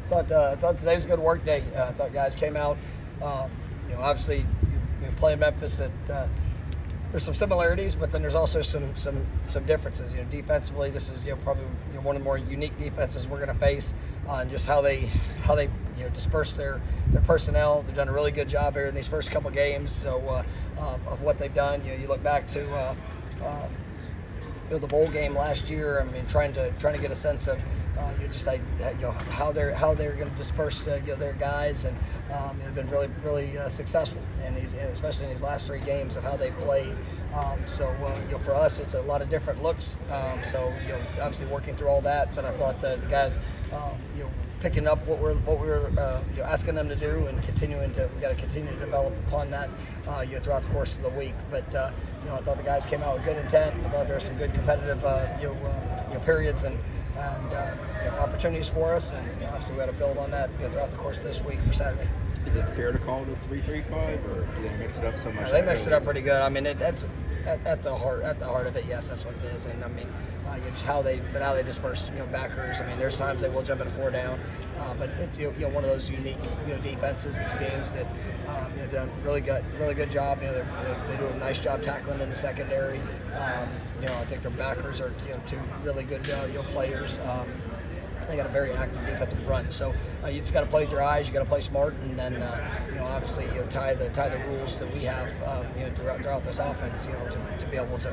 Thought today's a good work day. I thought guys came out. Obviously, you play in Memphis. There's some similarities, but then there's also some differences. Defensively, this is probably one of the more unique defenses we're going to face, and just how they disperse their personnel. They've done a really good job here in these first couple games. So of what they've done, you look back to the bowl game last year. I mean, trying to get a sense of how they're going to disperse their guys, and they've been really successful, and especially in these last 3 games of how they played. For us, it's a lot of different looks. Obviously working through all that, but I thought the guys, picking up what we're asking them to do, and we got to continue to develop upon that throughout the course of the week. But I thought the guys came out with good intent. I thought there were some good competitive periods and opportunities for us, and obviously we got to build on that throughout the course of this week for Saturday. Is it fair to call it a 3-3-5, or do they mix it up so much? They mix it up pretty good. I mean, that's at the heart of it. Yes, that's what it is. And I mean, just how they disperse backers. I mean, there's times they will jump at a 4 down, but it's one of those unique defenses. It's games that have done really good job. They do a nice job tackling in the secondary. I think their backers are 2 really good players. They got a very active defensive front, so you just got to play with your eyes. You got to play smart, and then obviously tie the rules that we have throughout this offense to be able to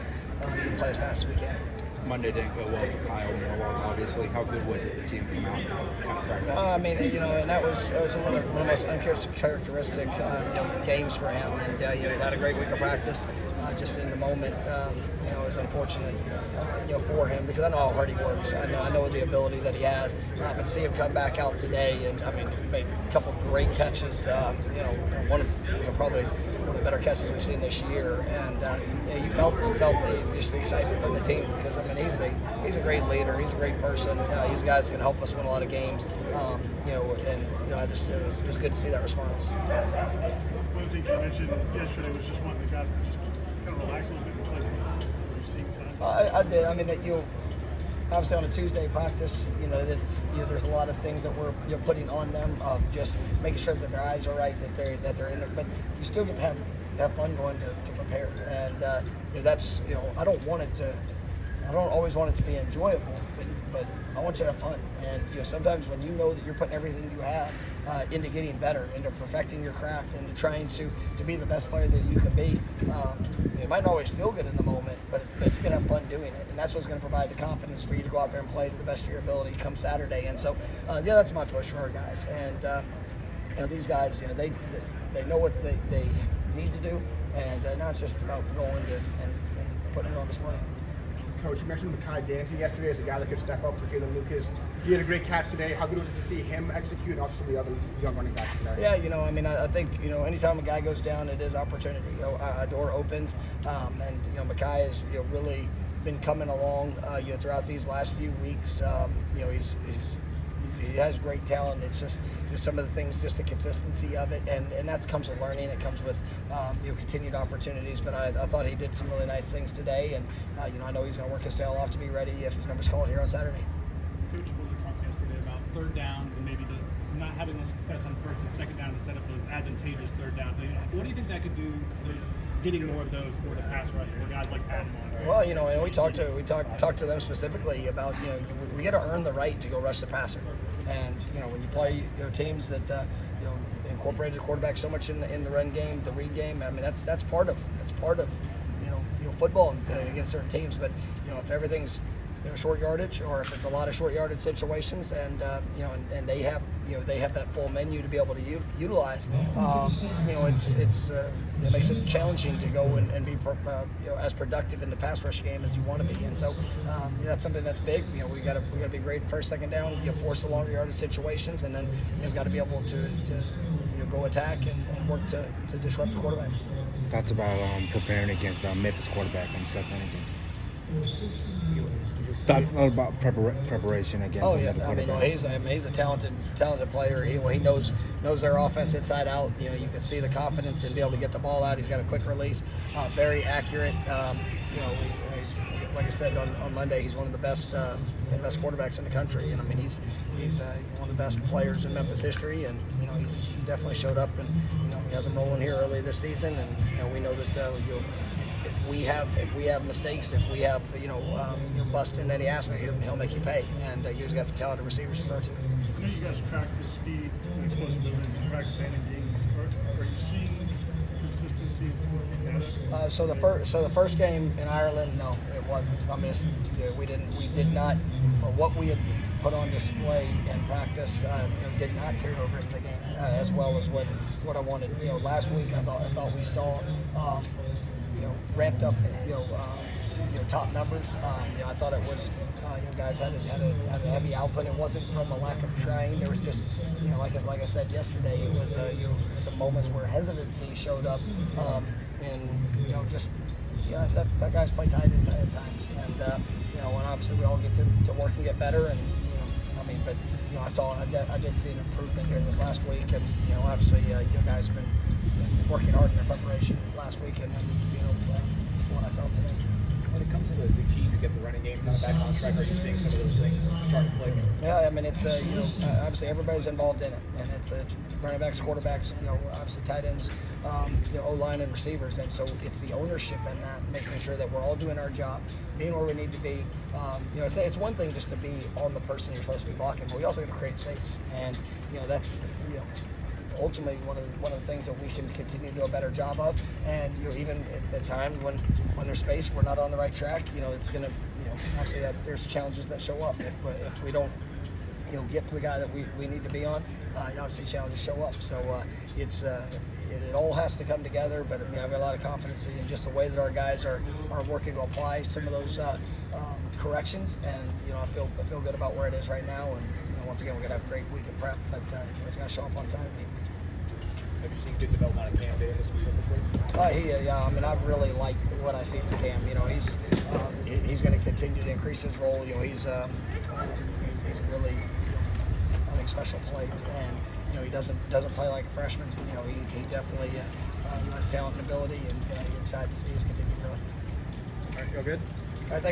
play as fast as we can. Monday didn't go well for Kyle Norvell, obviously. How good was it to see him come out and kind of practice? I mean, and that was one of the most uncharacteristic games for him, and he had a great week of practice. Just in the moment, it was unfortunate, for him, because I know how hard he works. I know the ability that he has. But to see him come back out today, and I mean, made a couple of great catches. Probably one of the better catches we've seen this year, and you felt just the excitement from the team, because I mean he's a great leader. He's a great person. He's a guy that's going to help us win a lot of games. It was good to see that response. One of the things you mentioned yesterday was just wanting the guys to just kind of relax a little bit and play. You've seen signs. I did. I mean, obviously on a Tuesday practice, there's a lot of things that we're putting on them, of just making sure that their eyes are right, that they're in it. But you still get to have fun going to prepare, and that's I don't always want it to be enjoyable, but I want you to have fun. And sometimes when you know that you're putting everything you have into getting better, into perfecting your craft, into trying to be the best player that you can be, it might not always feel good in the moment, but you can have fun doing it, and that's what's going to provide the confidence for you to go out there and play to the best of your ability come Saturday. And so, that's my push for our guys. And these guys, they know what they need to do, and now it's just about going and putting it on display. Coach, you mentioned Mekhi Dancy yesterday as a guy that could step up for Jalen Lucas. He had a great catch today. How good was it to see him execute, and also some of the other young running backs today? Yeah, I mean, I think, anytime a guy goes down, it is opportunity. A door opens, and, Mekhi has, really been coming along, throughout these last few weeks. He has great talent. It's just some of the things, just the consistency of it, and that comes with learning. It comes with continued opportunities. But I thought he did some really nice things today, and I know he's going to work his tail off to be ready if his number's called here on Saturday. Coach, we talked yesterday about 3rd downs and maybe not having much success on 1st and 2nd down to set up those advantageous 3rd downs. What do you think that could do, getting more of those for the pass rush for guys like Adam? Well, and we talked to them specifically about we got to earn the right to go rush the passer, and when you play teams that incorporated the quarterback so much in the run game, the read game. I mean that's part of football against certain teams. But if everything's short yardage, or if it's a lot of short yardage situations, and and they have that full menu to be able to utilize, it makes it challenging to go and be as productive in the pass rush game as you want to be. And so that's something that's big. We got to be great in 1st, 2nd down. Force the longer yardage situations, and then got to be able to go attack and work to disrupt the quarterback. Thoughts about preparing against Memphis quarterback on Seth Manning? Thoughts about preparation against. Oh yeah, I mean he's a talented player. He knows their offense inside out. You can see the confidence in being able to get the ball out. He's got a quick release, very accurate. like I said on Monday, he's one of the best quarterbacks in the country, and I mean he's one of the best players in Memphis history, and he definitely showed up, and he has him rolling here early this season, and we know that if we have mistakes, if we have bust in any aspect, he'll make you pay, and he's got some talented receivers to throw to. I know you guys track the speed and explosiveness in practice and in games. Are you seeing consistency in data? So the first game in Ireland, no, it wasn't. I mean, we did not, for what we had put on display in practice, did not carry over into the game as well as what I wanted. Last week I thought we saw ramped up top numbers. I thought it was guys had a heavy output. It wasn't from a lack of trying. There was just like I said yesterday, it was some moments where hesitancy showed up, and that guy's played tight at times, and and obviously we all get to work and get better, and but I did see an improvement here this last week, and obviously you guys have been working hard in their preparation last week, and for what I felt today. When it comes to the keys to get the running game kind of back on track, are you seeing some of those things starting to click? Yeah, I mean it's obviously everybody's involved in it, and it's running backs, quarterbacks, obviously tight ends, O-line and receivers, and so it's the ownership in that, making sure that we're all doing our job, being where we need to be. It's one thing just to be on the person you're supposed to be blocking, but we also got to create space, and that's ultimately one of the things that we can continue to do a better job of. And even at times when there's space, we're not on the right track. It's gonna obviously that there's challenges that show up if we don't get to the guy that we need to be on. Obviously challenges show up. So it all has to come together. But I've got a lot of confidence in just the way that our guys are working to apply some of those corrections. And I feel good about where it is right now. And once again, we're gonna have a great week of prep, but it's gonna show up on Saturday. Have you seen good development out of Cam Davis specifically? I really like what I see from Cam. He's going to continue to increase his role. He's really special player, and he doesn't play like a freshman. He definitely has talent and ability, and you're excited to see his continued growth. All right, feel good? All right, thank you.